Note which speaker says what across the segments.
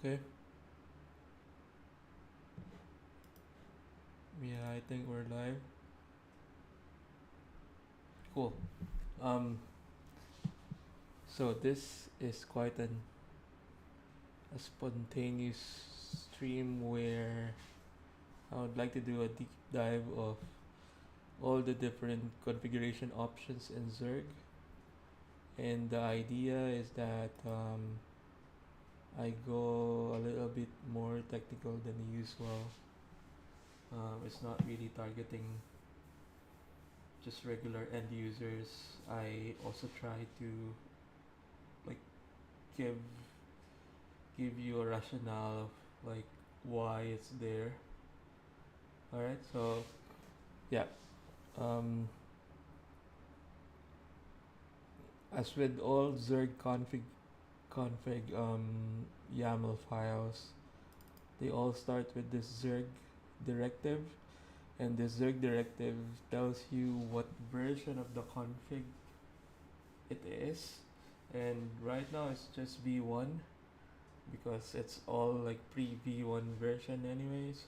Speaker 1: Okay. Yeah, I think we're live. Cool. Um, so this is quite a spontaneous stream where I would like to do a deep dive of all the different configuration options in Zurg. And the idea is that I go a little bit more technical than usual. It's not really targeting just regular end users. I also try to like give give you a rationale of like why it's there. All right, so yeah, um, as with all Zurg config YAML files, they all start with this Zurg directive, and this Zurg directive tells you what version of the config it is. And right now it's just v1 because it's all like pre v1 version anyways.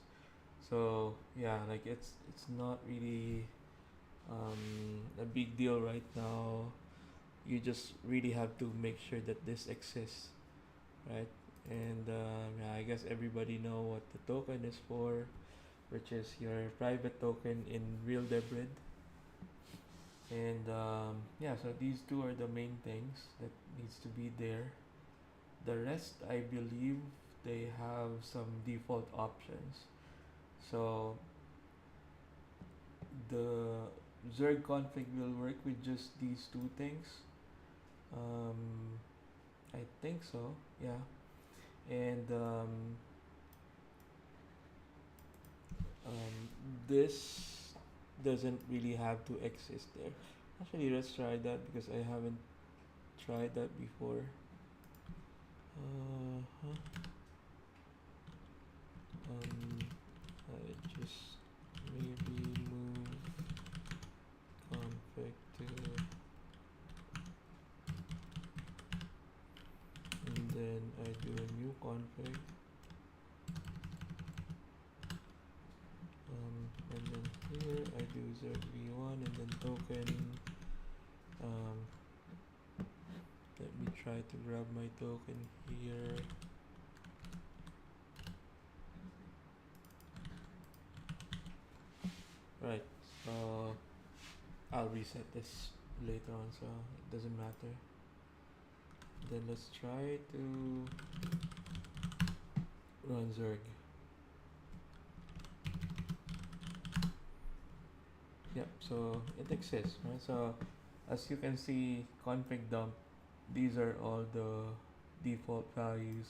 Speaker 1: So yeah, like it's not really a big deal right now. You just really have to make sure that this exists, right? And yeah, I guess everybody know what the token is for, which is your private token in real Debrid. And yeah, so these two are the main things that needs to be there. The rest, I believe, they have some default options. So the Zurg config will work with just these two things. Um, I think so, yeah. And um, this doesn't really have to exist there. Actually, let's try that because I haven't tried that before. Uh-huh. I just maybe move config to, and then I do a new config, and then here I do zv1 and then token. Um, let me try to grab my token here. Right, so I'll reset this later on, so it doesn't matter. Then let's try to run Zurg. Yep, so it exists, right? So as you can see, config dump, these are all the default values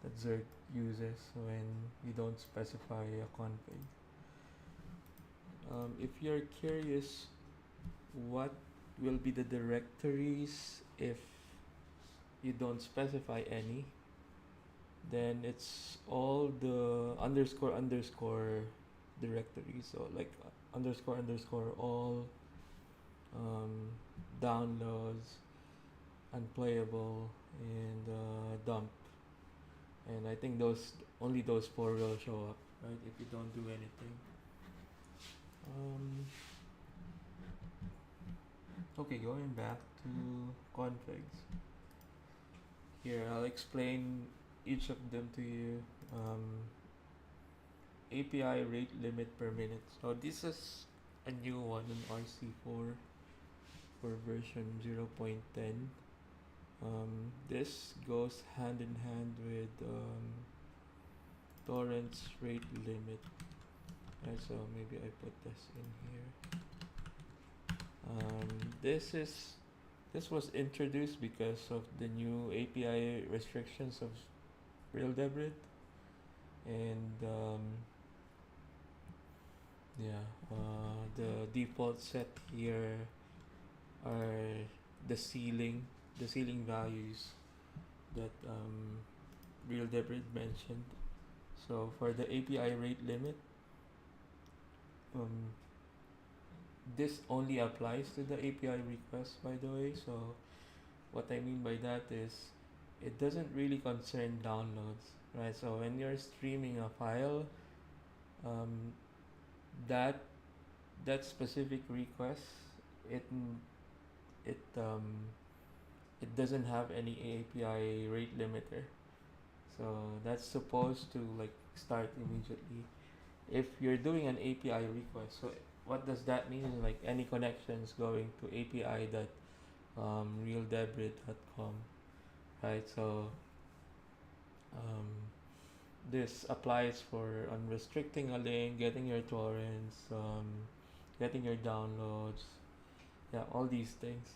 Speaker 1: that Zurg uses when you don't specify a config. If you're curious what will be the directories if you don't specify any, then it's all the underscore underscore directories. So like underscore underscore all, downloads, unplayable, and dump. And I think only those four will show up, right? If you don't do anything. Okay, going back to configs. Here, I'll explain each of them to you. API rate limit per minute. So this is a new one in RC4 for version 0.10. This goes hand in hand with Torrent's rate limit. Right, so maybe I put this in here. This was introduced because of the new API restrictions of Real Debrid, and yeah, the default set here are the ceiling values that Real Debrid mentioned. So for the API rate limit, um, this only applies to the API request, by the way. So what I mean by that is it doesn't really concern downloads, right? So when you're streaming a file, um, that that specific request, it it um, it doesn't have any API rate limiter, so that's supposed to like start immediately if you're doing an API request. So what does that mean? Like any connections going to API dot realdebrid.com, right? So um, this applies for unrestricting a link, getting your torrents, getting your downloads, yeah, all these things.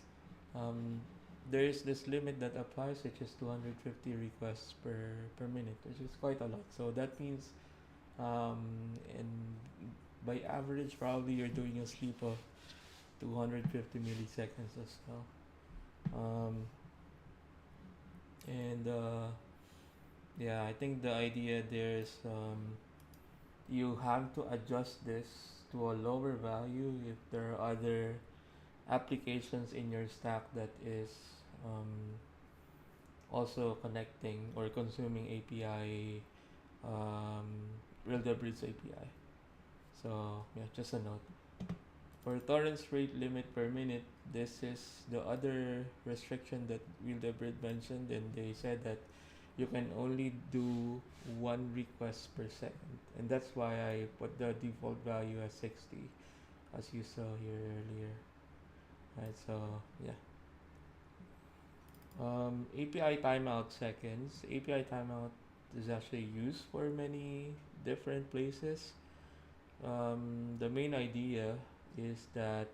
Speaker 1: Um, there is this limit that applies, which is 250 requests per minute, which is quite a lot. So that means, um, and by average, probably you're doing a sleep of 250 milliseconds as well. And yeah, I think the idea there is you have to adjust this to a lower value if there are other applications in your stack that is um, also connecting or consuming API, um, RealDebrid's API. So yeah, just a note. For torrents rate limit per minute, this is the other restriction that RealDebrid mentioned, and they said that you can only do one request per second, and that's why I put the default value as 60, as you saw here earlier. Right, so yeah. API timeout seconds. API timeout is actually used for many different places. The main idea is that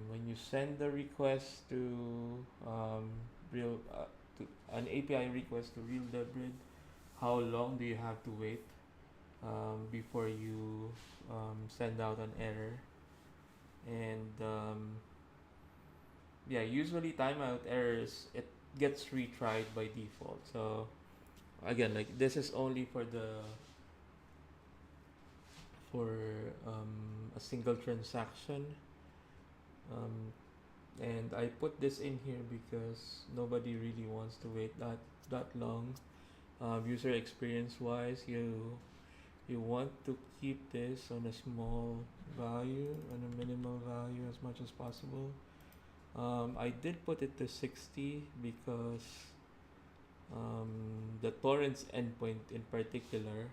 Speaker 1: when you send the request to real to an API request to RealDebrid, how long do you have to wait before you send out an error? And yeah, usually timeout errors, it gets retried by default. So again, like this is only for for a single transaction, um, and I put this in here because nobody really wants to wait that long. User experience wise, you want to keep this on a small value, on a minimal value as much as possible. I did put it to 60 because the torrents endpoint in particular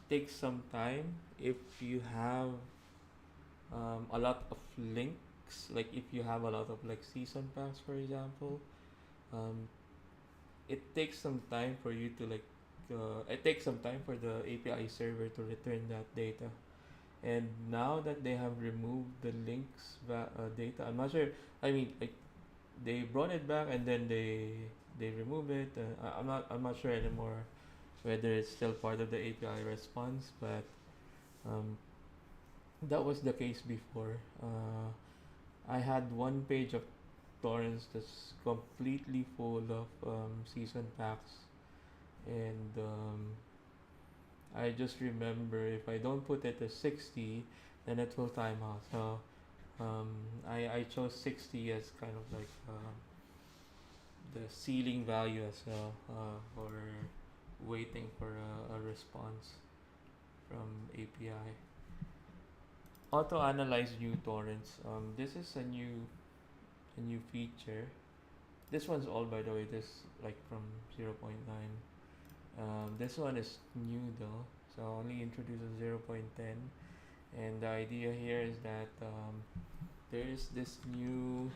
Speaker 1: takes some time if you have a lot of links. Like if you have a lot of like season pass, for example, um, it takes some time for you to like it takes some time for the API server to return that data. And now that they have removed the links data, I'm not sure. I mean, like they brought it back and then they removed it. I'm not sure anymore whether it's still part of the API response, but um, that was the case before. I had one page of torrents that's completely full of season packs, and I just remember if I don't put it to 60, then it will time out. So um, I chose 60 as kind of like the ceiling value as well for waiting for a response from API. Auto analyze new torrents. This is a new feature. This one's all, by the way. This like from 0.9. This one is new though, so only introduces 0.10. And the idea here is that there is this new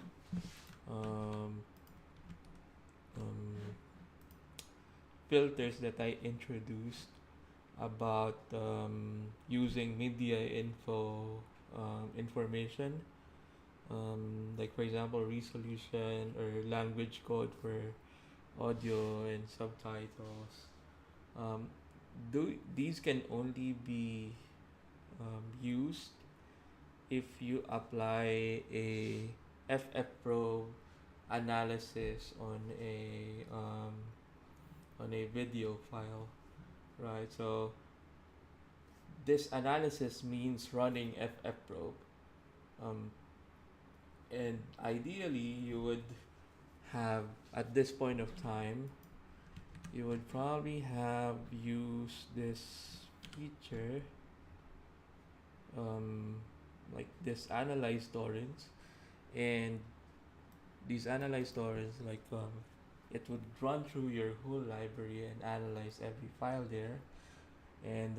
Speaker 1: um, um, filters that I introduced about using media information, like for example resolution or language code for audio and subtitles. um, these can only be used if you apply a FFPro analysis on a video file, right? So this analysis means running FFprobe, and ideally you would have at this point of time, you would probably have used this feature, um, like this analyze torrents, and these analyze torrents, like it would run through your whole library and analyze every file there, and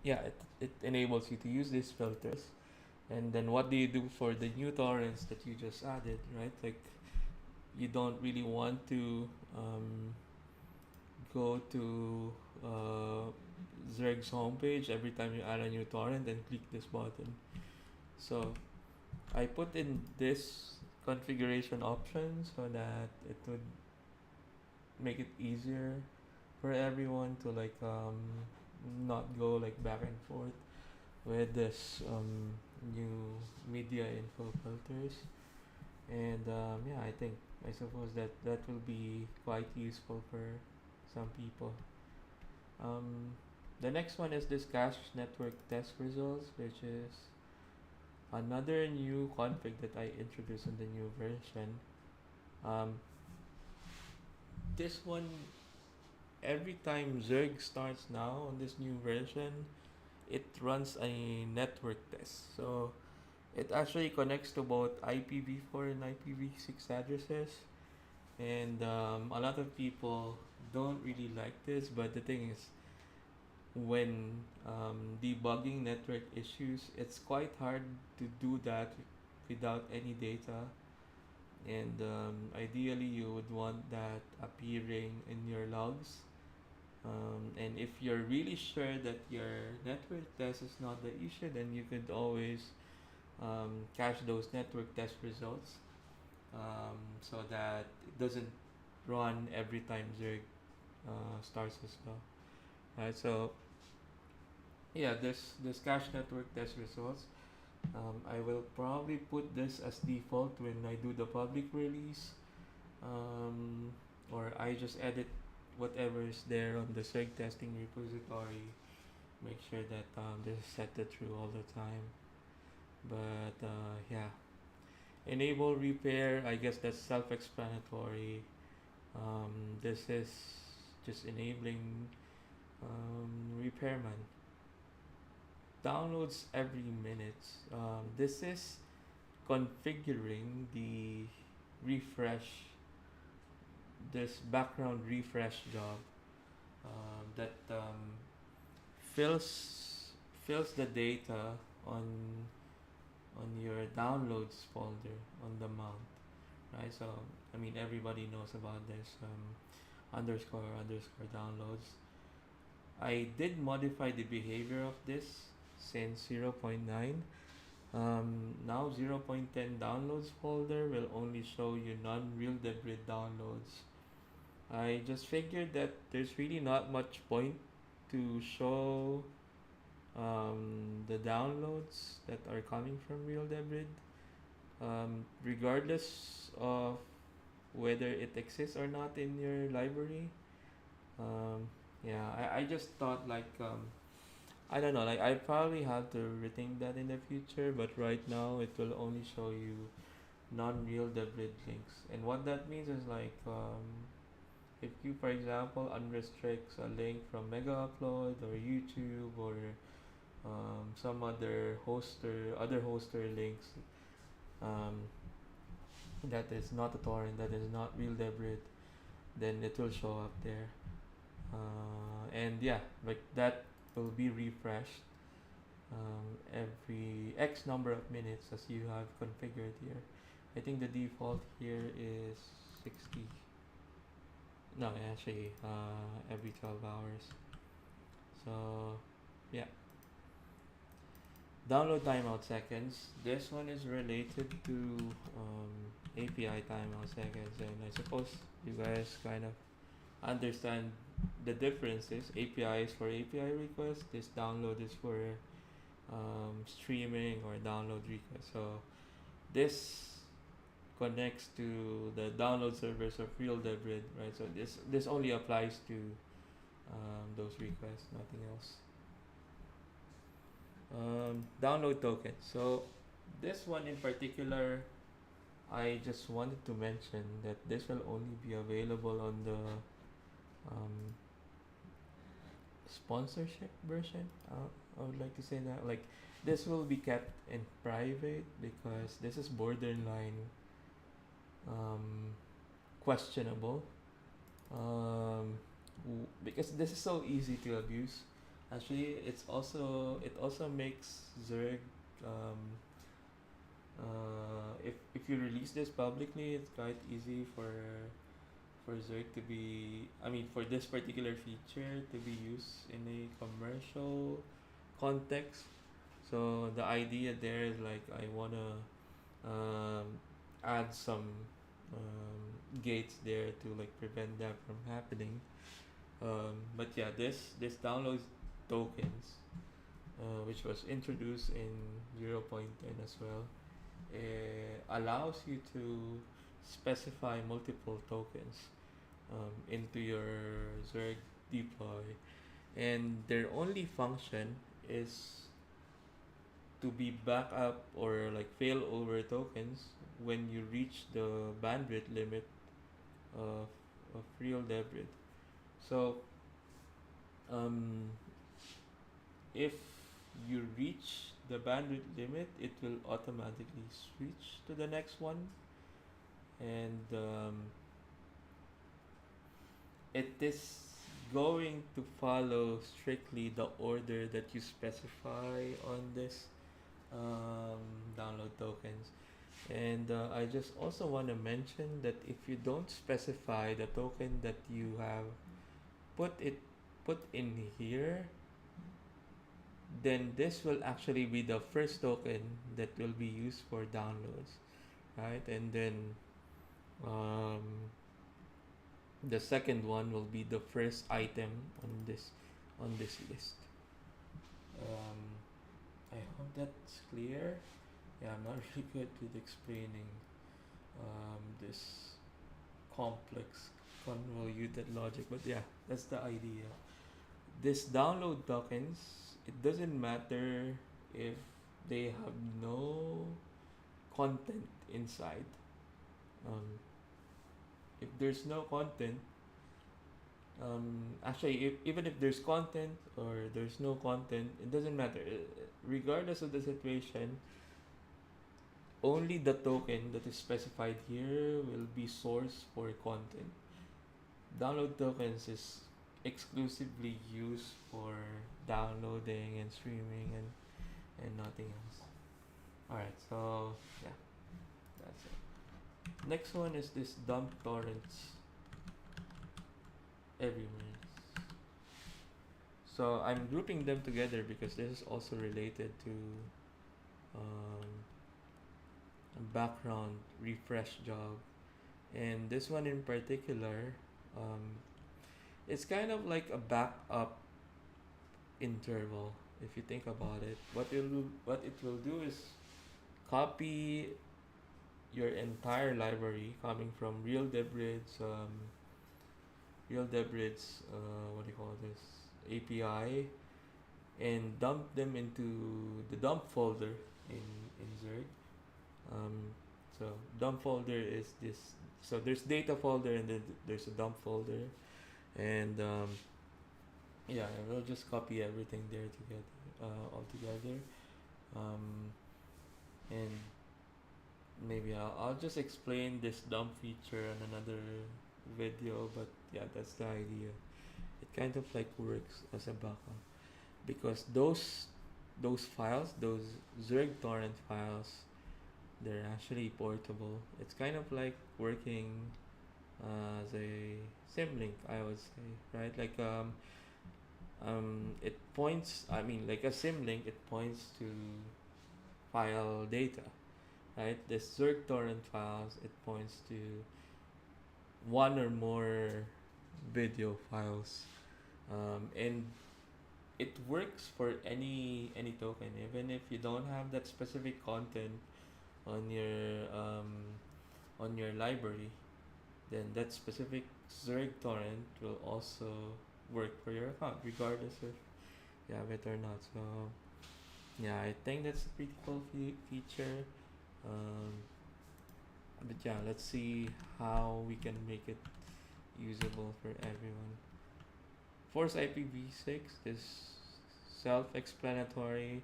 Speaker 1: yeah, it enables you to use these filters. And then what do you do for the new torrents that you just added, right? Like you don't really want to go to Zurg's homepage every time you add a new torrent and click this button. So I put in this configuration option so that it would make it easier for everyone to like not go like back and forth with this new media info filters. And yeah, I suppose that will be quite useful for some people. um, the next one is this cache network test results, which is another new config that I introduced in the new version. um, this one, every time Zurg starts now on this new version, it runs a network test. So it actually connects to both IPv4 and IPv6 addresses. And a lot of people don't really like this, but the thing is, when debugging network issues, it's quite hard to do that without any data. And ideally, you would want that appearing in your logs. And if you're really sure that your network test is not the issue, then you could always cache those network test results, so that it doesn't run every time Zurg starts as well. Right, so yeah, this cache network test results. I will probably put this as default when I do the public release, um, or I just edit whatever is there on the Zurg testing repository. Make sure that this is set to true all the time. But yeah, enable repair. I guess that's self-explanatory. This is just enabling repairman. Downloads every minute. This is configuring the refresh, this background refresh job that fills the data on your downloads folder on the mount, right? So I mean everybody knows about this underscore downloads. I did modify the behavior of this since 0.9. Now 0.10 downloads folder will only show you non-real debris downloads. I just figured that there's really not much point to show the downloads that are coming from real debris, regardless of whether it exists or not in your library. Yeah, I just thought like I don't know, like I probably have to rethink that in the future, but right now it will only show you non-real debris links. And what that means is like if you, for example, unrestricts a link from Mega Upload or YouTube or some other hoster links, um, that is not a torrent, that is not real debris, then it will show up there. And yeah, like that will be refreshed every X number of minutes as you have configured here. I think the default here is 60. No, actually, every 12 hours. So, yeah. Download timeout seconds. This one is related to API timeout seconds, and I suppose you guys kind of understand the differences. API is for API requests. This download is for streaming or download requests. So this connects to the download servers of real debris, right? So this only applies to those requests, nothing else. Download token. So this one in particular, I just wanted to mention that this will only be available on the um, sponsorship version. I would like to say that, like, this will be kept in private because this is borderline um, questionable. Um, because this is so easy to abuse. Actually, it also makes Zurg if you release this publicly, it's quite easy for Zurg to be, I mean, for this particular feature to be used in a commercial context. So the idea there is like I wanna um, add some gates there to like prevent that from happening. But yeah, this downloads tokens, which was introduced in 0.10 as well, allows you to specify multiple tokens into your Zurg deploy, and their only function is to be backup or like failover tokens when you reach the bandwidth limit of, of real debrid. So um, if you reach the bandwidth limit, it will automatically switch to the next one, and it is going to follow strictly the order that you specify on this um, download tokens. And I just also want to mention that if you don't specify the token that you have put it put in here, then this will actually be the first token that will be used for downloads, right? And then um, the second one will be the first item on this list. Um, I hope that's clear. Yeah, I'm not really good with explaining this complex convoluted logic, but yeah, that's the idea. This download tokens, it doesn't matter if they have no content inside. Um, if there's no content, actually, even if there's content or there's no content, it doesn't matter. Regardless of the situation, only the token that is specified here will be source for content. Download tokens is exclusively used for downloading and streaming and nothing else. Alright, so yeah, that's it. Next one is this dump torrents everywhere. So I'm grouping them together because this is also related to um, a background refresh job. And this one in particular, um, it's kind of like a backup interval if you think about it. What it will do is copy your entire library coming from real debrid's what do you call this, API, and dump them into the dump folder in Zurg. Um, so dump folder is this. So there's data folder and then there's a dump folder, and yeah, I will just copy everything there together, all together, um, and maybe I'll just explain this dump feature in another video. But yeah, that's the idea. It kind of like works as a backup because those files, those Zurg torrent files, they're actually portable. It's kind of like working as a symlink, I would say, right? Like it points. I mean, like a symlink, it points to file data, right? The Zurg torrent files, it points to one or more video files, and it works for any token, even if you don't have that specific content on your library, then that specific Zurg torrent will also work for your account, regardless if you have it or not. So yeah, I think that's a pretty cool feature. Um, But yeah, let's see how we can make it usable for everyone. Force IPv6 is self-explanatory.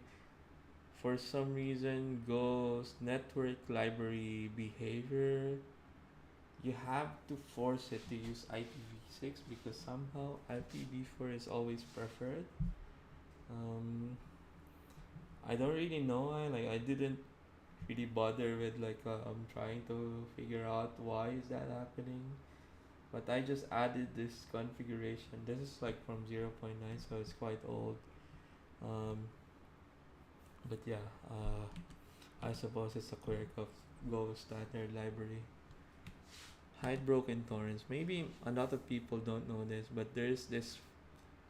Speaker 1: For some reason, Go's network library behavior, you have to force it to use IPv6 because somehow IPv4 is always preferred. Um, I don't really know why. Like I didn't really bother with trying to figure out why is that happening. But I just added this configuration. This is like from 0.9, so it's quite old. Um, but yeah, I suppose it's a quirk of Go standard library. Hide broken torrents. Maybe a lot of people don't know this, but there's this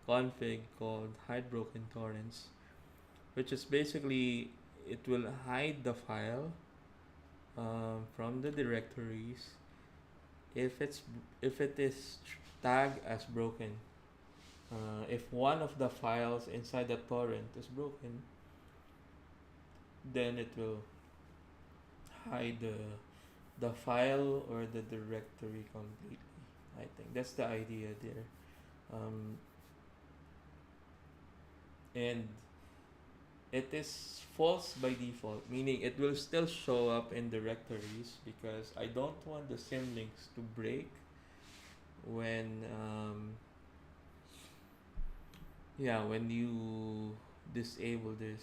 Speaker 1: config called hide broken torrents, which is basically it will hide the file from the directories if it is tagged as broken. If one of the files inside the torrent is broken, then it will hide the file or the directory completely. I think that's the idea there. Um, and it is false by default, meaning it will still show up in directories because I don't want the symlinks to break when when you disable this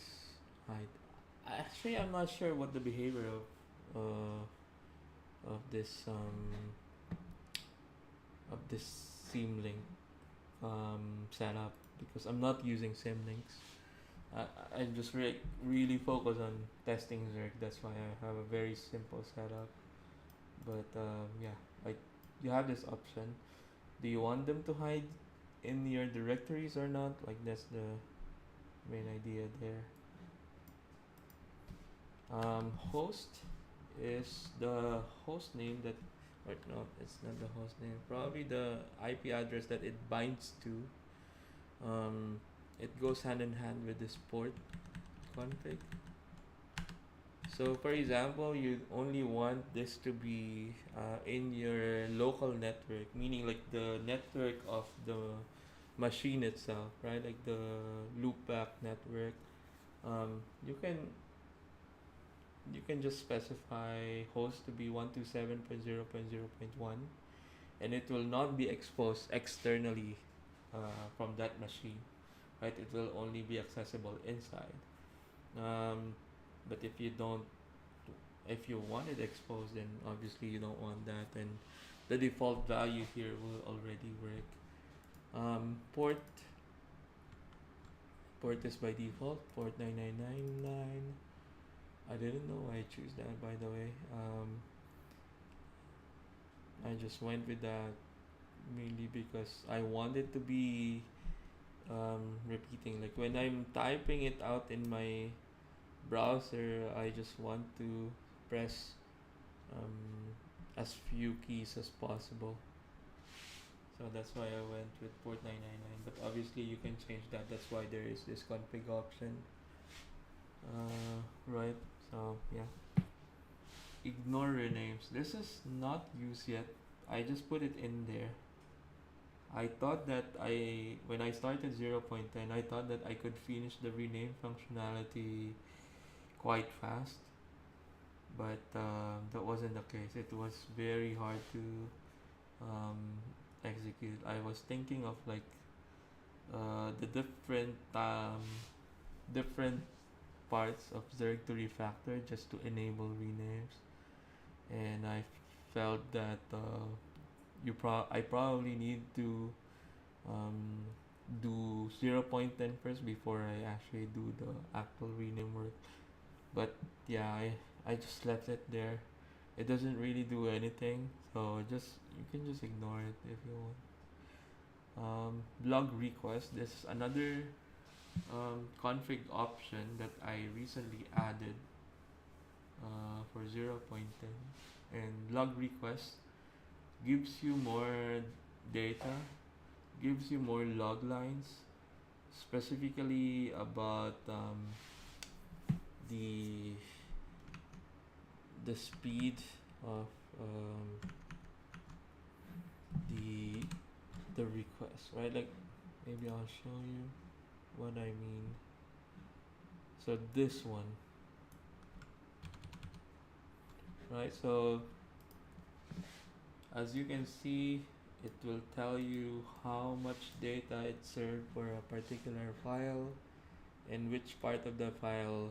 Speaker 1: hide. Actually, I'm not sure what the behavior of this symlink setup because I'm not using symlinks. I just really focus on testing Zurg. That's why I have a very simple setup. But like you have this option. Do you want them to hide in your directories or not? Like that's the main idea there. Host is the host name that, or no, it's not the host name. Probably the IP address that it binds to. It goes hand in hand with this port config. So for example, you only want this to be in your local network, meaning like the network of the machine itself, right? Like the loopback network. You can just specify host to be 127.0.0.1 and it will not be exposed externally from that machine, right? It will only be accessible inside. But if you want it exposed, then obviously you don't want that, and the default value here will already work. Port is by default port 9999. I didn't know I choose that, by the way. I just went with that mainly because I wanted to be repeating. Like when I'm typing it out in my browser, I just want to press as few keys as possible. So that's why I went with port 999. But obviously you can change that. That's why there is this config option. Right. So yeah. Ignore renames. This is not used yet. I just put it in there. I thought that when I started 0.10, I thought that I could finish the rename functionality quite fast, but that wasn't the case. It was very hard to um, execute. I was thinking of like the different parts of Zurg to refactor just to enable renames, and I felt that I probably need to do 0.10 first before I actually do the actual rename work. But yeah, I just left it there. It doesn't really do anything, so you can just ignore it if you want. Log request. This is another config option that I recently added for 0.10, and log request gives you more data, gives you more log lines, specifically about the speed of the the request, right? Like maybe I'll show you what I mean. So this one, right? So as you can see, it will tell you how much data it served for a particular file and which part of the file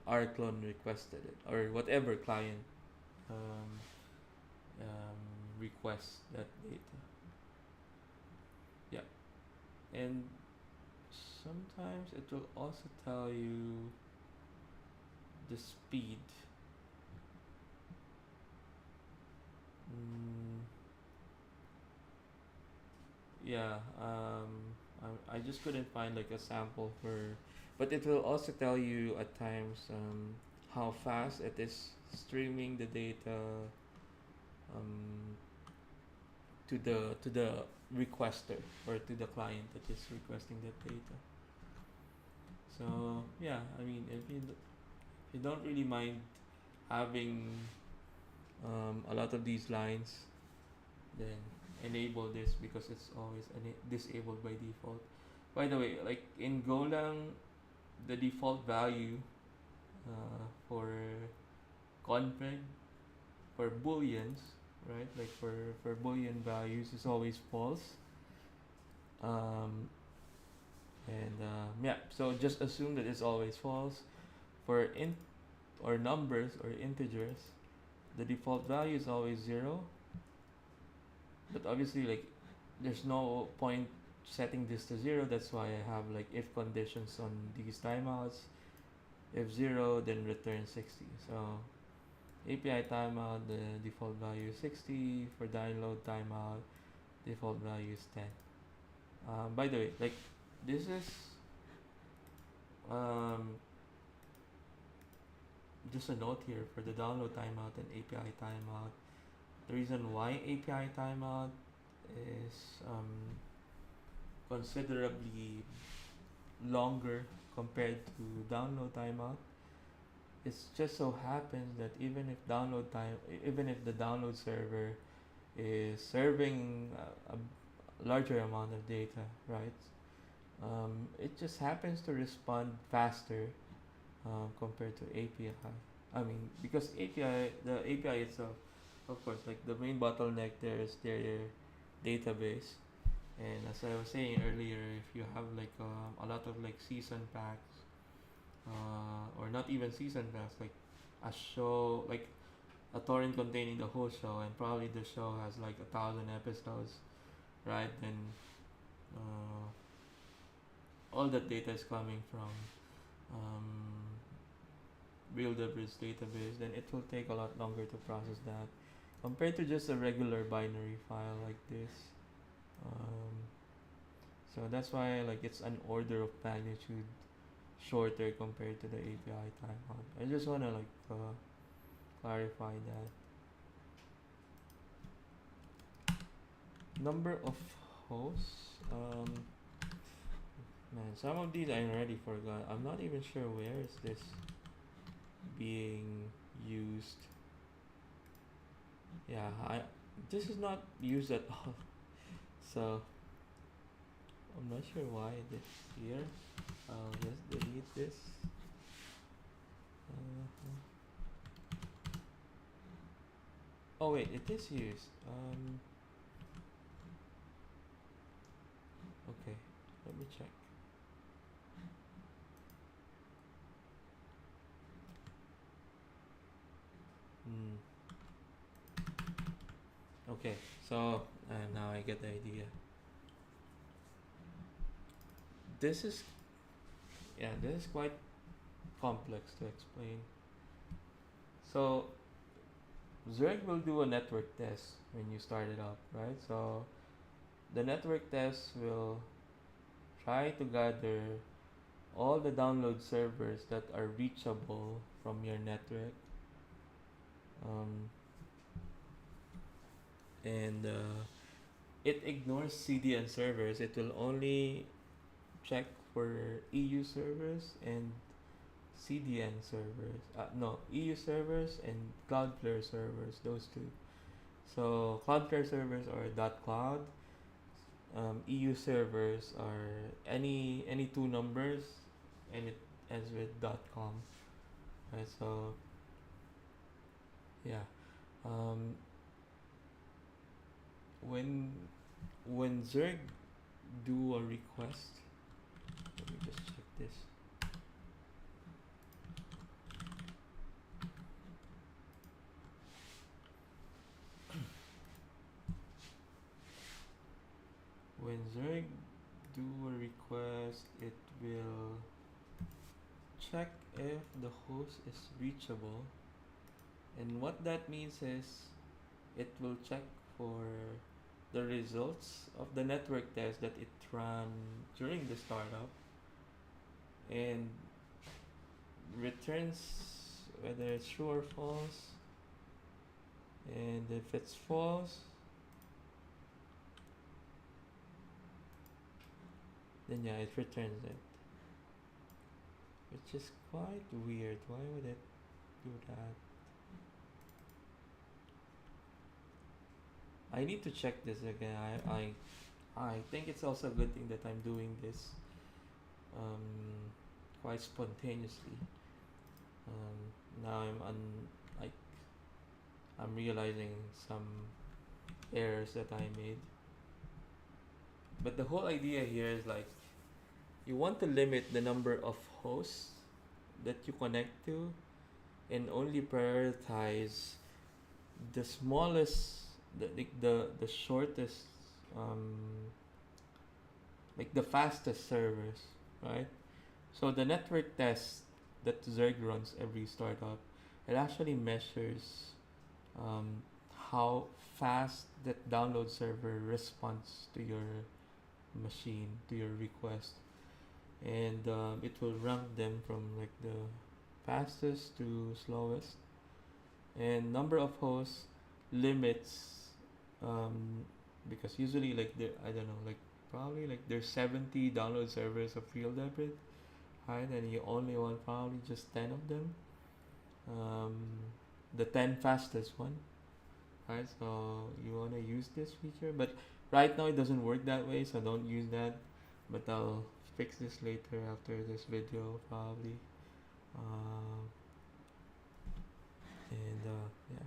Speaker 1: our clone requested it, or whatever client um, requests that data. Yeah, and sometimes it will also tell you the speed. Mm, yeah, I just couldn't find like a sample for, but it will also tell you at times how fast it is streaming the data um, to the requester or to the client that is requesting that data. So yeah, I mean, if you don't really mind having a lot of these lines, then enable this because it's always disabled by default. By the way, like in Golang, the default value for config for booleans, right? Like for boolean values is always false. Um, yeah, so just assume that it's always false. For int or numbers or integers, the default value is always 0. But obviously, like, there's no point setting this to 0. That's why I have like if conditions on these timeouts. If 0, then return 60. So API timeout, the default value is 60. For download timeout, default value is 10. By the way, like, this is um, just a note here for the download timeout and API timeout. The reason why API timeout is considerably longer compared to download timeout, it just so happens that even if the download server is serving a larger amount of data, right? It just happens to respond faster compared to API. I mean, because the API itself, of course, like the main bottleneck there is their database. And as I was saying earlier, if you have like a lot of like season packs, or not even season packs, like a show, like a torrent containing the whole show, and probably the show has like 1,000 episodes, right? Then all that data is coming from real Builder's database, then it will take a lot longer to process that compared to just a regular binary file like this. So that's why like it's an order of magnitude shorter compared to the API timeout. I just wanna like clarify that. Number of hosts. Man, some of these I already forgot. I'm not even sure where is this being used. Yeah, this is not used at all. So I'm not sure why this here. I'll just delete this. Oh wait, it is used. Okay, let me check. Okay, so now I get the idea. This is this is quite complex to explain. So Zurg will do a network test when you start it up, right? So the network test will try to gather all the download servers that are reachable from your network, and it ignores CDN servers. It will only check for EU servers and CDN servers, no, EU servers and Cloudflare servers, those two. So Cloudflare servers are .cloud, EU servers are any two numbers, and it ends with .com. Right, so yeah, um, when Zurg do a request, let me just check this. When Zurg do a request, it will check if the host is reachable, and what that means is it will check for the results of the network test that it ran during the startup, and returns whether it's true or false. And if it's false, then yeah, it returns it, which is quite weird. Why would it do that? I need to check this again. I think it's also a good thing that I'm doing this quite spontaneously. Now like I'm realizing some errors that I made. But the whole idea here is like you want to limit the number of hosts that you connect to and only prioritize the smallest, the shortest, um, like the fastest servers, right? So the network test that Zurg runs every startup, it actually measures um, how fast that download server responds to your machine, to your request, and it will rank them from like the fastest to slowest. And number of hosts limits, um, because usually like there, I don't know, like probably like there's 70 download servers of field debit, right? And you only want probably just 10 of them, um, the 10 fastest one, right? So you want to use this feature, but right now it doesn't work that way, so don't use that. But I'll fix this later after this video probably. Um, and yeah.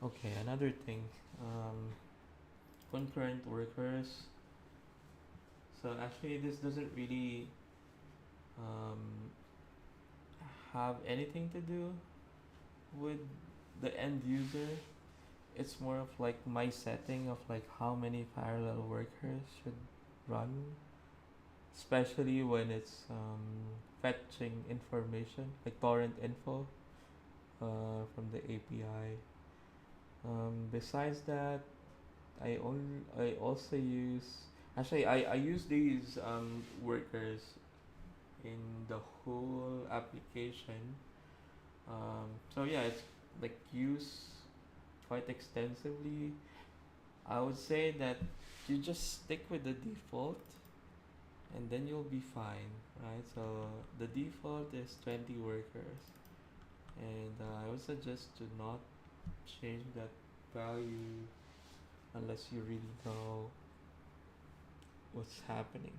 Speaker 1: Okay, another thing. Concurrent workers. So actually, this doesn't really um, have anything to do with the end user. It's more of like my setting of like how many parallel workers should run, especially when it's fetching information like torrent info from the API. Besides that, I also use, actually I use these workers in the whole application. So yeah, it's like used quite extensively. I would say that you just stick with the default and then you'll be fine, right? So the default is 20 workers, and I would suggest to not change that value unless you really know what's happening.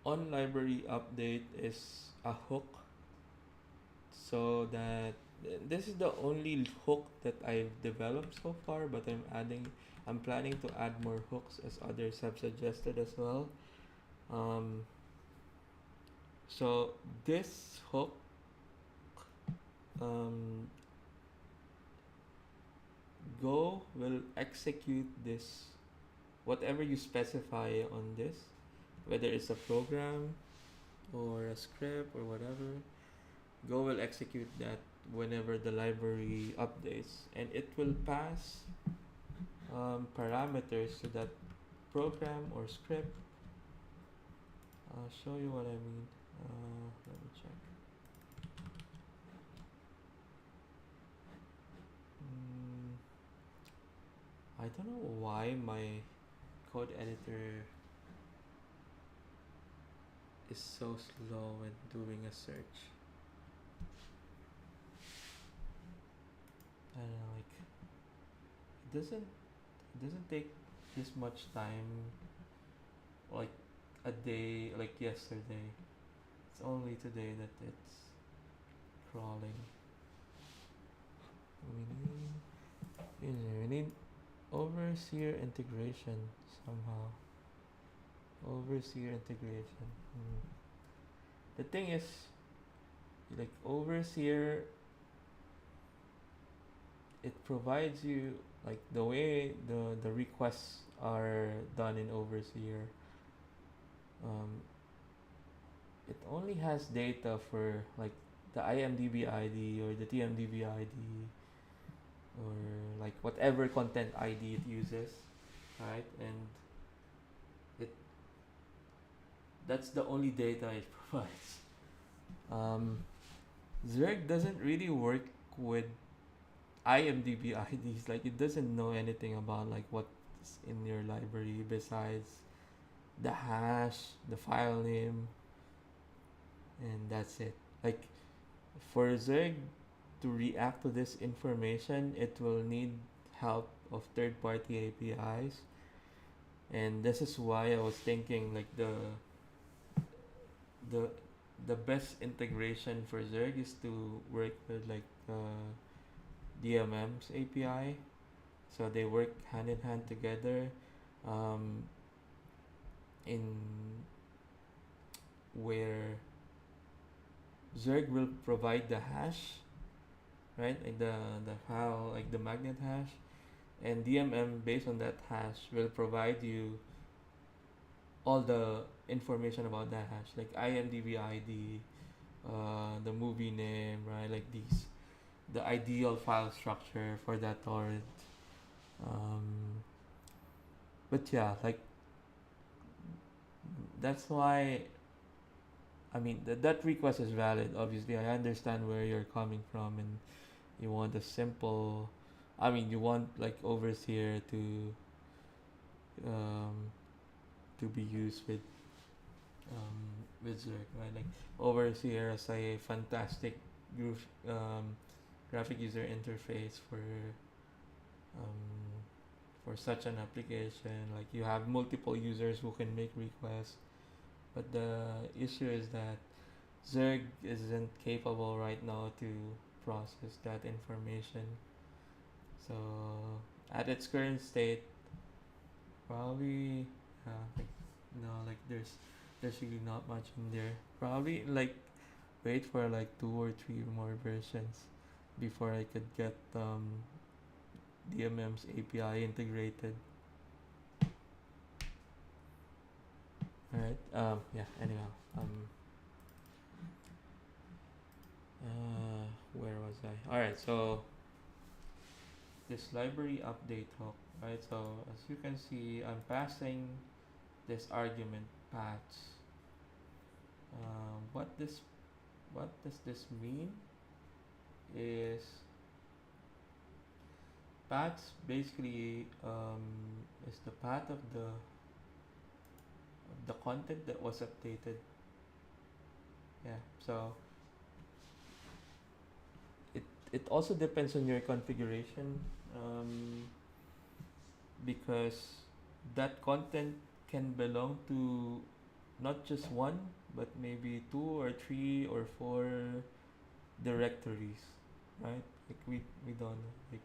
Speaker 1: On library update is a hook, so that this is the only hook that I've developed so far, but I'm planning to add more hooks as others have suggested as well. Um, so this hook um, Go will execute this, whatever you specify on this, whether it's a program or a script or whatever. Go will execute that whenever the library updates, and it will pass parameters to that program or script. I'll show you what I mean. Let me check. I don't know why my code editor is so slow when doing a search. I don't know, like it doesn't take this much time like a day like yesterday. It's only today that it's crawling. We need overseer integration somehow. Overseer integration. The thing is, like overseer, it provides you like the way the requests are done in overseer. It only has data for like the IMDb ID or the TMDB ID or like whatever content ID it uses, right? And it that's the only data it provides. Zurg doesn't really work with IMDb IDs. Like it doesn't know anything about like what's in your library besides the hash, the file name, and that's it. Like for Zurg to react to this information, it will need help of third-party APIs, and this is why I was thinking like the the best integration for Zurg is to work with like DMM's API, so they work hand in hand together. In where Zurg will provide the hash, right? Like the file, like the magnet hash, and DMM based on that hash will provide you all the information about that hash, like IMDb ID, the movie name, right? Like these, the ideal file structure for that torrent. But yeah, like that's why. I mean, that request is valid. Obviously, I understand where you're coming from, and you want a simple. I mean, you want like overseer um, to be used with Zurg, right? Like overseer as a fantastic um, graphic user interface um, for such an application. Like you have multiple users who can make requests, but the issue is that Zurg isn't capable right now to process that information. So at its current state, probably like no, like there's really not much in there. Probably like wait for like 2 or 3 more versions before I could get DMM's API integrated. Alright. Yeah. Anyhow. Where was I? Alright. So this library update hook. Right. So as you can see, I'm passing this argument paths. What does this mean? Is paths basically is the path of the content that was updated. Yeah. So it also depends on your configuration, because that content can belong to not just one but maybe 2 or 3 or 4 directories, right? Like we don't know. Like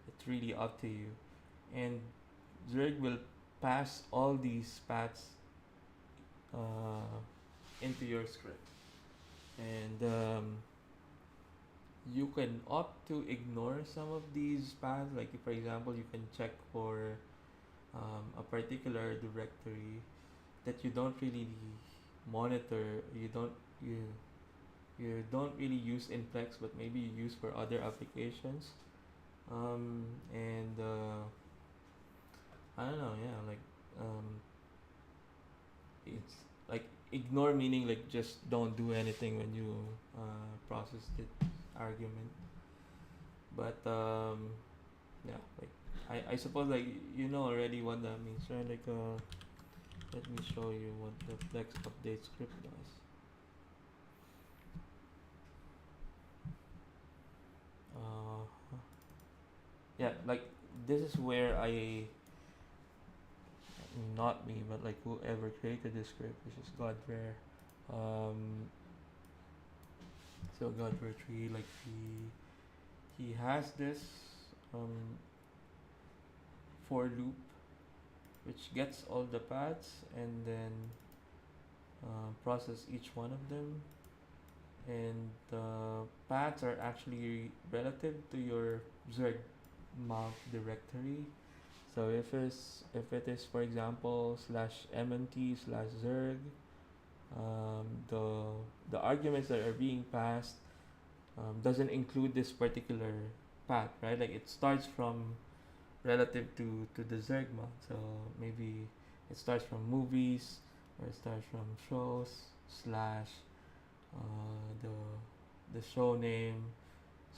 Speaker 1: it's really up to you, and Zurg will pass all these paths into your script, and you can opt to ignore some of these paths. Like for example, you can check for a particular directory that you don't really monitor. You you don't really use in Plex, but maybe you use for other applications. And I don't know. Yeah, like it's like ignore meaning like just don't do anything when you process the argument. But yeah, like I suppose like you know already what that means, right? Like let me show you what the flex update script does. Yeah, like this is where not me, but like whoever created this script, which is Godware. So Godware 3, like he has this um, for loop which gets all the paths and then process each one of them, and the paths are actually relative to your Zurg mount directory. So if it is for example /mnt/zurg, the arguments that are being passed doesn't include this particular path, right? Like it starts from relative to the Zurg mount. So maybe it starts from movies, or it starts from shows slash the show name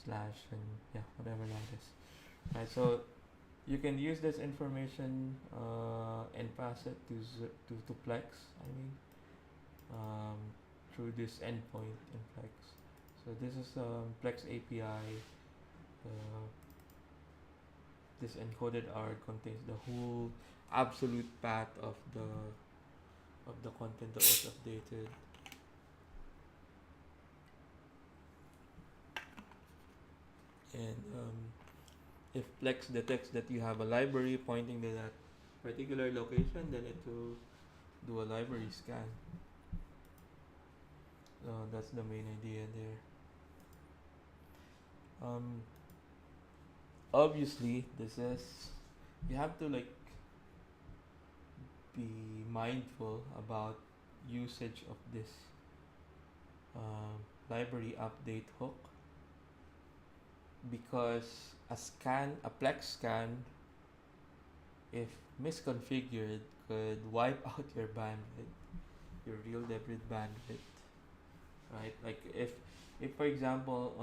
Speaker 1: slash, and yeah, whatever that is, right? So you can use this information and pass it to Plex. I mean, through this endpoint in Plex. So this is Plex API. This encoded R contains the whole absolute path of the content that was updated. And if Plex detects that you have a library pointing to that particular location, then it will do a library scan. That's the main idea there. Obviously, this is, you have to like be mindful about usage of this library update hook, because a Plex scan, if misconfigured, could wipe out your bandwidth, your real debit bandwidth, right? Like if for example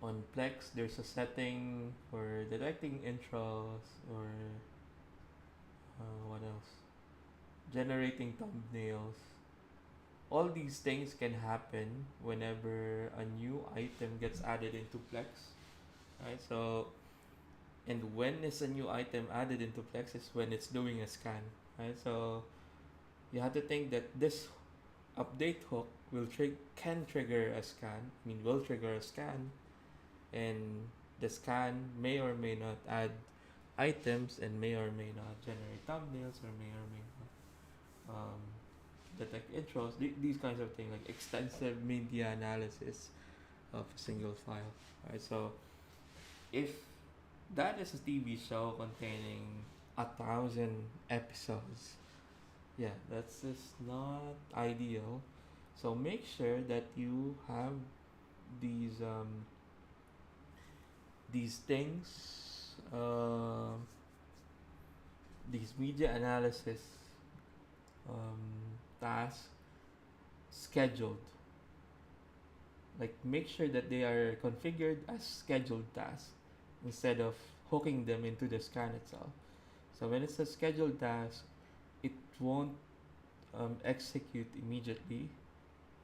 Speaker 1: on Plex there's a setting for detecting intros, or what else? Generating thumbnails. All these things can happen whenever a new item gets added into Plex, right? So, and when is a new item added into Plex is when it's doing a scan, right? So you have to think that this update hook can trigger a scan. I mean, will trigger a scan, and the scan may or may not add items, and may or may not generate thumbnails, or may not detect intros. These kinds of things, like extensive media analysis of a single file. Right. So if that is a TV show containing 1,000 episodes, yeah, that's just not ideal. So make sure that you have these things, these media analysis tasks scheduled. Like make sure that they are configured as scheduled tasks instead of hooking them into the scan itself. So when it's a scheduled task, it won't execute immediately.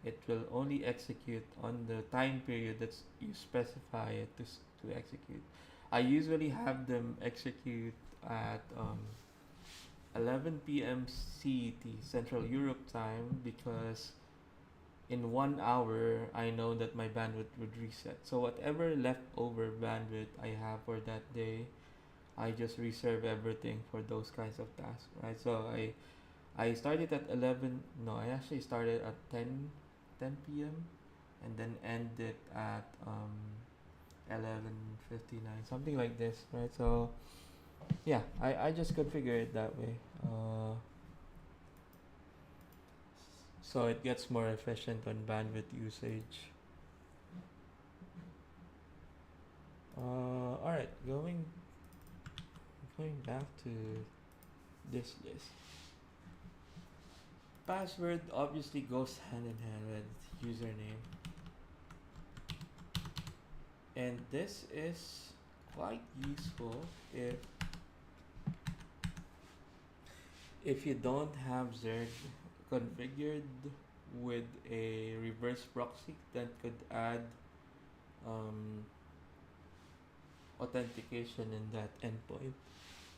Speaker 1: It will only execute on the time period that you specify it to execute. I usually have them execute at 11 p.m. CET, Central Europe time, because in 1 hour I know that my bandwidth would reset. So whatever leftover bandwidth I have for that day, I just reserve everything for those kinds of tasks, right? So I started at 11. No, I actually started at 10 p.m. and then ended at 11:59, something like this, right? So yeah, I just configure it that way, so it gets more efficient on bandwidth usage. All right, going back to this list. Password obviously goes hand in hand with username, and this is quite useful if if you don't have Zurg configured with a reverse proxy, that could add um, authentication in that endpoint,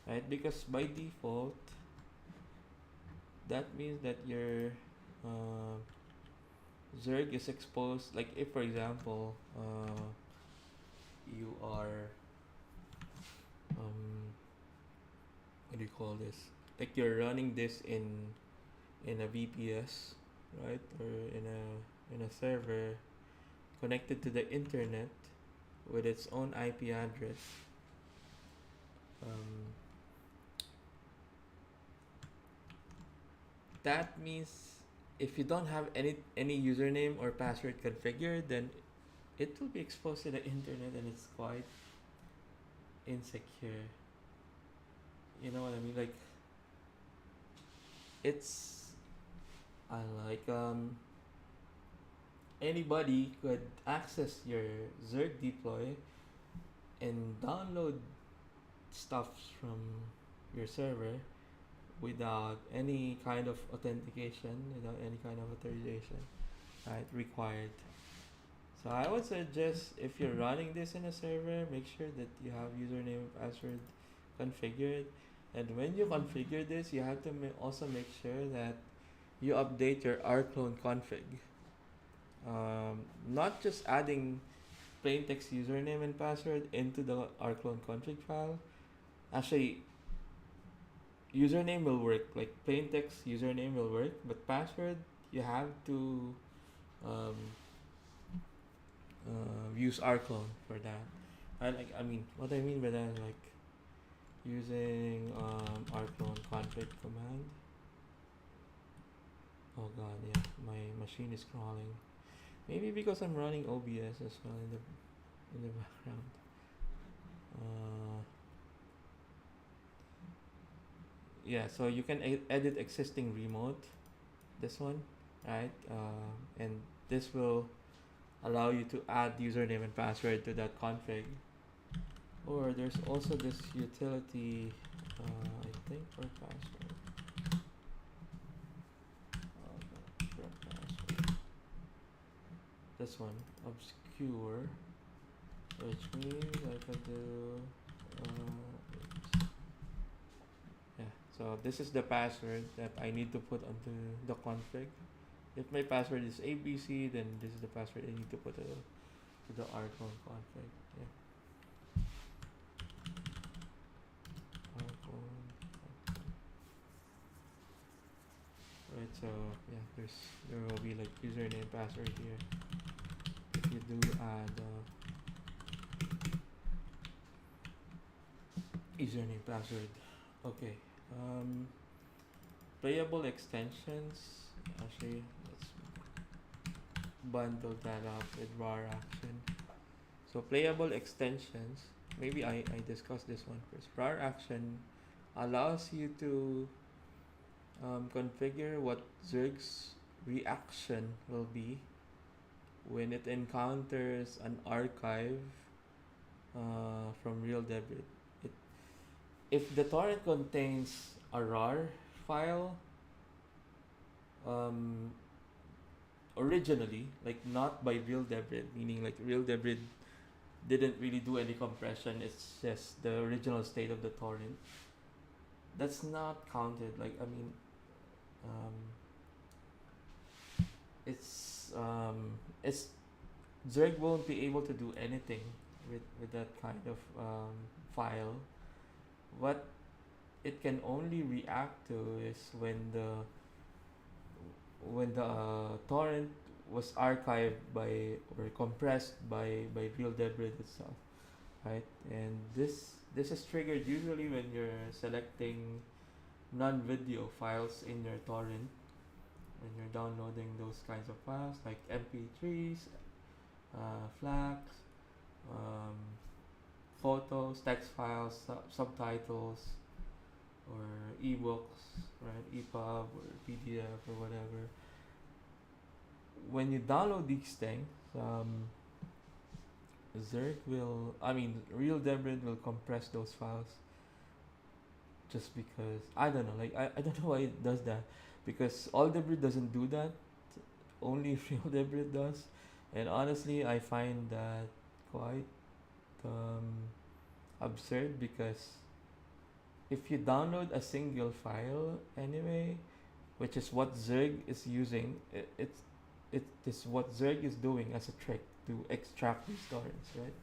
Speaker 1: right? Because by default, that means that your uh, Zurg is exposed. Like if, for example, you are what do you call this? Like you're running this in a VPS, right? Or in a server connected to the internet with its own IP address. Um, that means if you don't have any username or password configured, then it will be exposed to the internet and it's quite insecure. You know what I mean? Like it's like anybody could access your Zurg deploy and download stuff from your server without any kind of authentication, without any kind of authorization, right? Required. So I would suggest if you're running this in a server, make sure that you have username and password configured. And when you configure this, you have to also make sure that you update your rclone config. Not just adding plain text username and password into the rclone config file. Actually, username will work, like plain text username will work, but password you have to um, use rclone for that. What I mean by that is like using rclone config command. Oh god, yeah, my machine is crawling. Maybe because I'm running OBS as well in the background. Yeah, so you can edit existing remote. This one, right? And this will allow you to add username and password to that config. Or there's also this utility, I think, for password. For password. This one, obscure, which means I could do. Yeah, so this is the password that I need to put onto the config. If my password is ABC, then this is the password I need to put to the rclone config. Yeah. Rclone. Right, so yeah, there will be like username password here. If you do add username password. Okay. Playable extensions. Actually, let's bundle that up with RAR action. So playable extensions. Maybe I discuss this one first. RAR action allows you to configure what Zurg's reaction will be when it encounters an archive from real debris. It, if the torrent contains a RAR file, originally, like not by real debris, meaning like real debris didn't really do any compression, it's just the original state of the torrent. That's not counted. Like, I mean, it's Zurg won't be able to do anything with that kind of file. What it can only react to is when the torrent was archived by or compressed by real debris itself, right? And this is triggered usually when you're selecting non-video files in your torrent, when you're downloading those kinds of files like MP3s, FLACs, photos, text files, subtitles, or ebooks, right? EPUB or PDF or whatever. When you download these things, real debris will compress those files just because I don't know, like I don't know why it does that, because all debris doesn't do that, only real debris does. And honestly, I find that quite absurd, because if you download a single file anyway, which is what Zurg is using, it is what Zurg is doing as a trick to extract these torrents, right?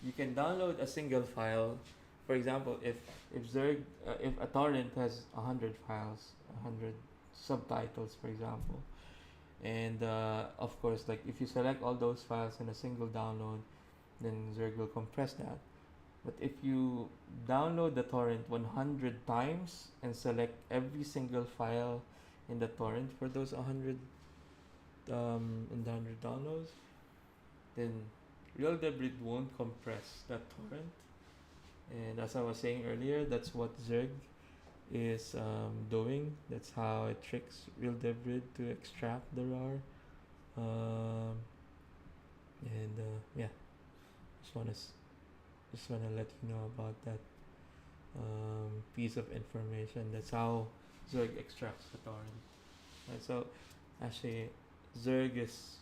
Speaker 1: You can download a single file. For example, if Zurg, if a torrent has 100 files, 100 subtitles, for example, and of course, like if you select all those files in a single download, then Zurg will compress that. But if you download the torrent 100 times and select every single file in the torrent for those 100 in the 100 downloads, then real debris won't compress that torrent. And as I was saying earlier, that's what Zurg is doing. That's how it tricks real debris to extract the RAR. And yeah, just wanna just wanna let you know about that piece of information. That's how Zurg extracts the torrent. And so actually, Zurg is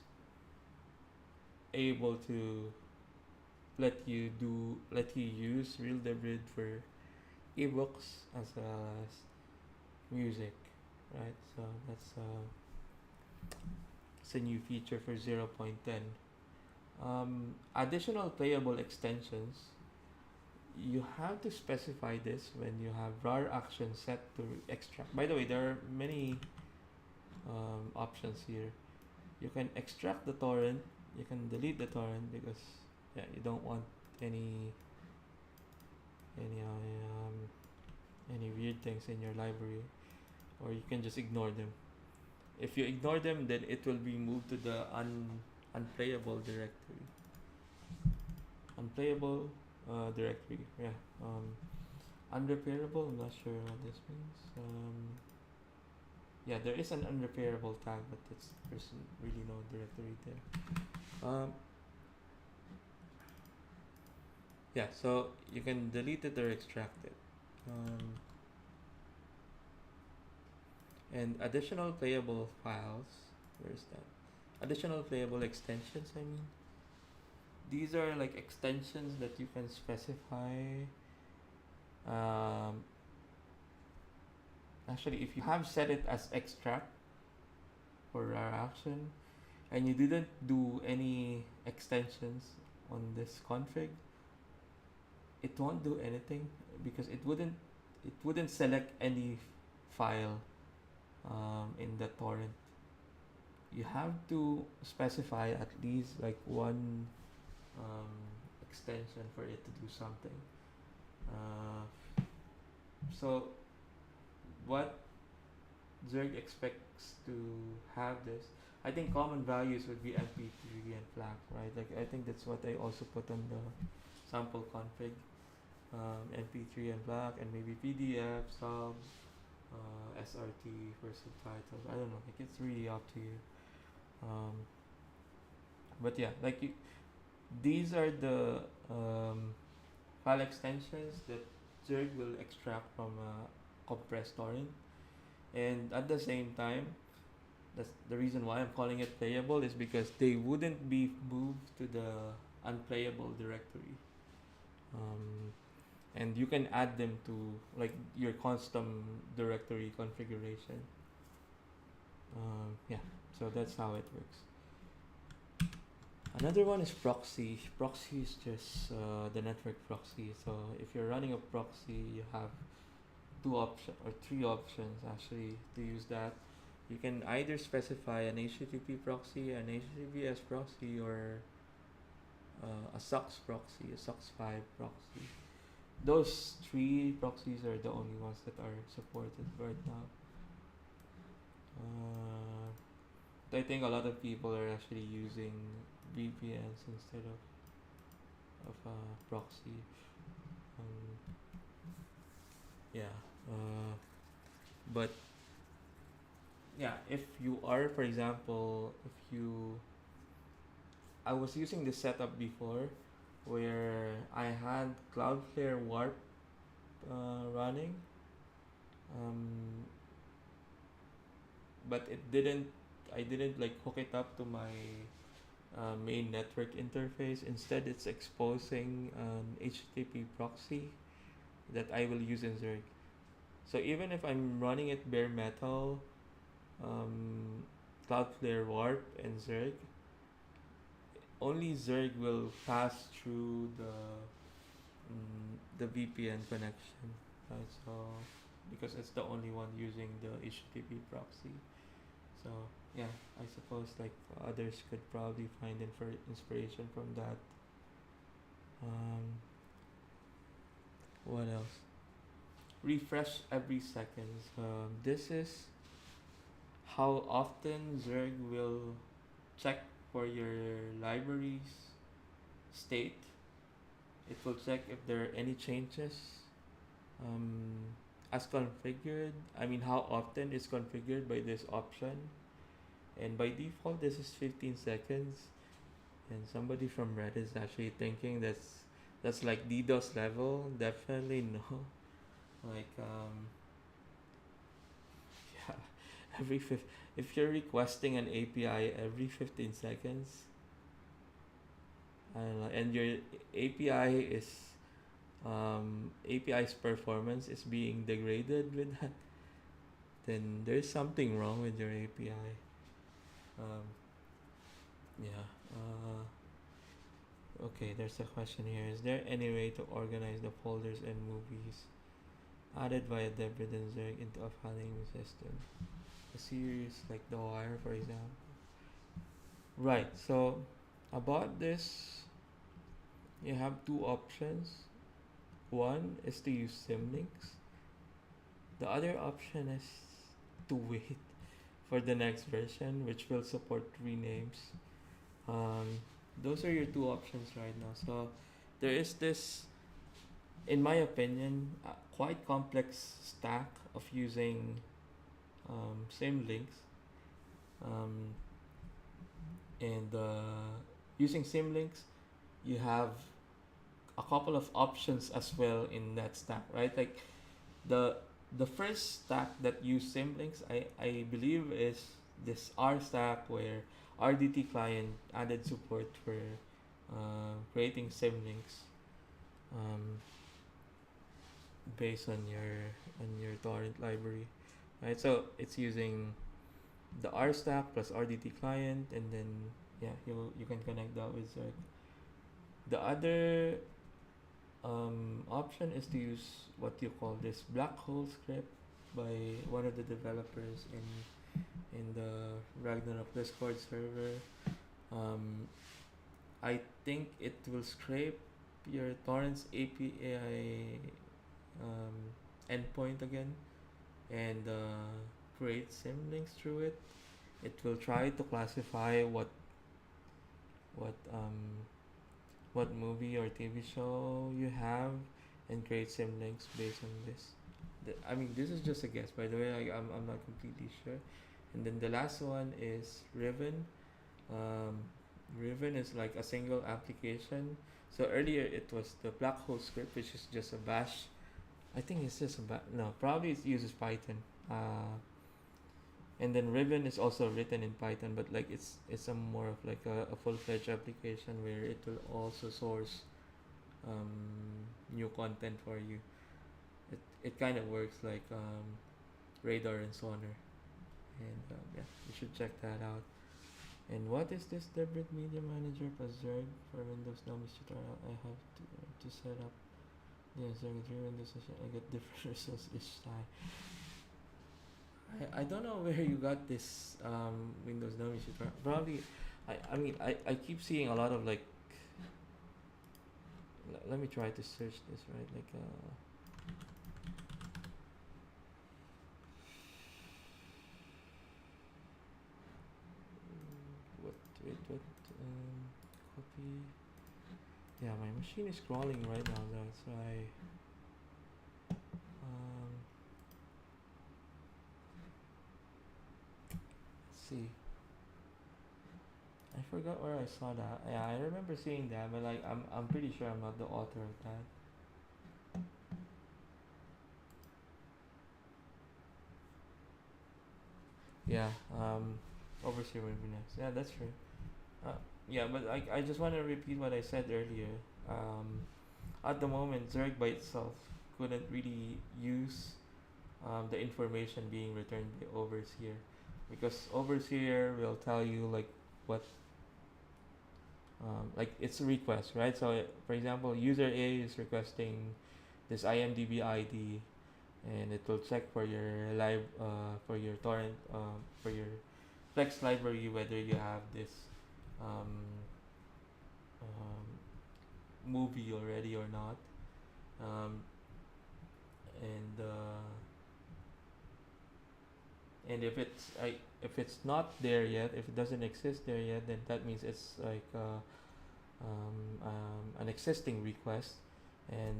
Speaker 1: able to let you use real debris for ebooks as well as music, right? So that's it's a new feature for 0.10. Additional playable extensions. You have to specify this when you have RAR action set to extract. By the way, there are many options here. You can extract the torrent. You can delete the torrent because you don't want any any weird things in your library, or you can just ignore them. If you ignore them, then it will be moved to the unplayable directory. Unplayable directory. Yeah. Unrepairable. I'm not sure what this means. Yeah, there is an unrepairable tag, but there's really no directory there. Yeah, so you can delete it or extract it. And additional playable files. Where's that? Additional playable extensions, I mean. These are like extensions that you can specify. Actually, if you have set it as extract for our action, and you didn't do any extensions on this config, it won't do anything, because it wouldn't select any file in the torrent. You have to specify at least like one extension for it to do something. So what Zurg expects to have this, I think common values would be MP3 and FLAC, right? Like I think that's what I also put on the sample config. MP3 and FLAC, and maybe PDF, sub, SRT for subtitles. I don't know. Like it's really up to you. But yeah, like these are the file extensions that Zurg will extract from a compressed torrent, and at the same time, that's the reason why I'm calling it playable, is because they wouldn't be moved to the unplayable directory. And you can add them to like your custom directory configuration. Yeah, so that's how it works. Another one is Proxy. Proxy is just the network proxy. So if you're running a proxy, you have three options actually to use that. You can either specify an HTTP proxy, an HTTPS proxy, or a SOX proxy, a SOX5 proxy. Those three proxies are the only ones that are supported right now. I think a lot of people are actually using VPNs instead of proxy. Yeah. But yeah, if you are, for example, I was using this setup before, where I had Cloudflare Warp running, um, but it didn't. I didn't like hook it up to my main network interface. Instead, it's exposing an HTTP proxy that I will use in Zurg. So even if I'm running it bare metal, um, Cloudflare Warp and Zurg, only Zurg will pass through the VPN connection, right? So because it's the only one using the HTTP proxy. So yeah, I suppose like others could probably find inspiration from that. Um, what else? Refresh every second. This is how often Zurg will check for your library's state. It will check if there are any changes as configured. I mean, how often is configured by this option. And by default, this is 15 seconds. And somebody from Reddit is actually thinking that's like DDoS level. Definitely no. Like yeah, if you're requesting an API every 15 seconds, I don't know, and your API is API's performance is being degraded with that, then there's something wrong with your API. Um, yeah. Okay, there's a question here. Is there any way to organize the folders and movies added via Debrid and Zurg into a filing system? A series like The Wire, for example. Right. So about this, you have two options. One is to use symlinks. The other option is to wait for the next version, which will support renames. Those are your two options right now. So there is this, in my opinion, quite complex stack of using symlinks. Um, and using symlinks, you have a couple of options as well in that stack, right? Like the the first stack that use symlinks, I believe is this R stack where RDT client added support for creating symlinks um, based on your torrent library, right? So it's using the R stack plus RDT client, and then yeah, you can connect that with Zurg. The other option is to use what you call this black hole script by one of the developers in the Ragnarok Discord server. I think it will scrape your torrents API endpoint again and create symlinks through it. It will try to classify what um, what movie or TV show you have and create symlinks based on this. I mean, this is just a guess, by the way. I'm not completely sure. And then the last one is Riven. Um, Riven is like a single application. So earlier it was the black hole script, which is just a bash. I think it's just a no, probably it uses Python. And then Riven is also written in Python, but like it's a more of like a full-fledged application where it will also source new content for you. It kind of works like Radar and Sonar, and yeah, you should check that out. And what is this Debrid Media Manager plus Zurg for Windows Dummies tutorial? I have to set up the Zurg 3 Windows session. I get different results each time. I don't know where you got this Windows Dummies tutorial. Probably, I mean I keep seeing a lot of like. Let me try to search this, right? Like what copy. Yeah, my machine is crawling right now. That's why. Let's see. I forgot where I saw that. Yeah, I remember seeing that, but like I'm pretty sure I'm not the author of that. Yeah, overseer would be nice. Yeah, that's true. Yeah, but I just want to repeat what I said earlier. Um, at the moment, Zurg by itself couldn't really use the information being returned by overseer, because overseer will tell you what like it's a request, right? So for example, user A is requesting this IMDb ID, and it will check for your for your torrent for your Plex library whether you have this um, movie already or not. Um, and if it's not there yet, if it doesn't exist there yet, then that means it's like an existing request, and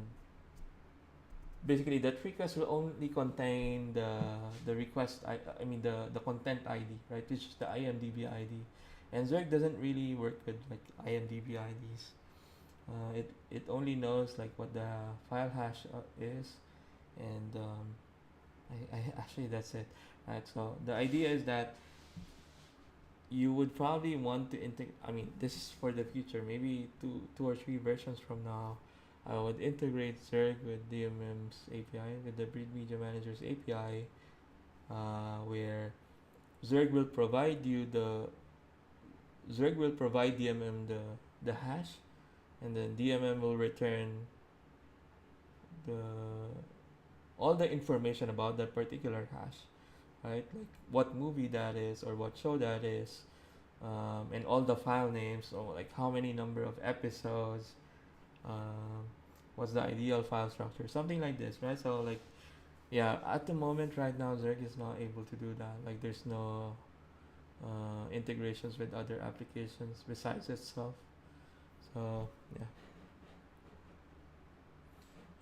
Speaker 1: basically that request will only contain the request I mean the content ID, right, which is the IMDb ID. And Zurg doesn't really work with like IMDb IDs. It only knows like what the file hash is, and I actually that's it, right? So the idea is that you would probably want to integrate. I mean, this is for the future. Maybe two or three versions from now, I would integrate Zurg with DMM's API, with the Breed Media Manager's API, where Zurg will provide you the Zurg will provide DMM the hash, and then DMM will return the all the information about that particular hash, right? Like what movie that is or what show that is, and all the file names, or like how many number of episodes, um, what's the ideal file structure, something like this, right? So like yeah, at the moment right now Zurg is not able to do that. Like there's no integrations with other applications besides itself. So yeah.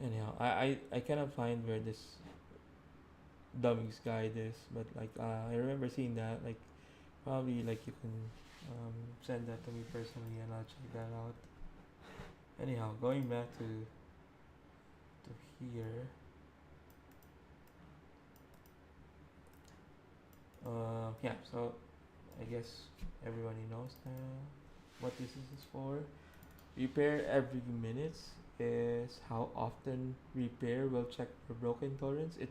Speaker 1: Anyhow, I cannot find where this Dummy's guide is, but like I remember seeing that. Like probably like you can send that to me personally, and I'll check that out. Anyhow, going back to here. Yeah. So I guess everybody knows now what this is for. Repair every minutes is how often repair will check for broken torrents. It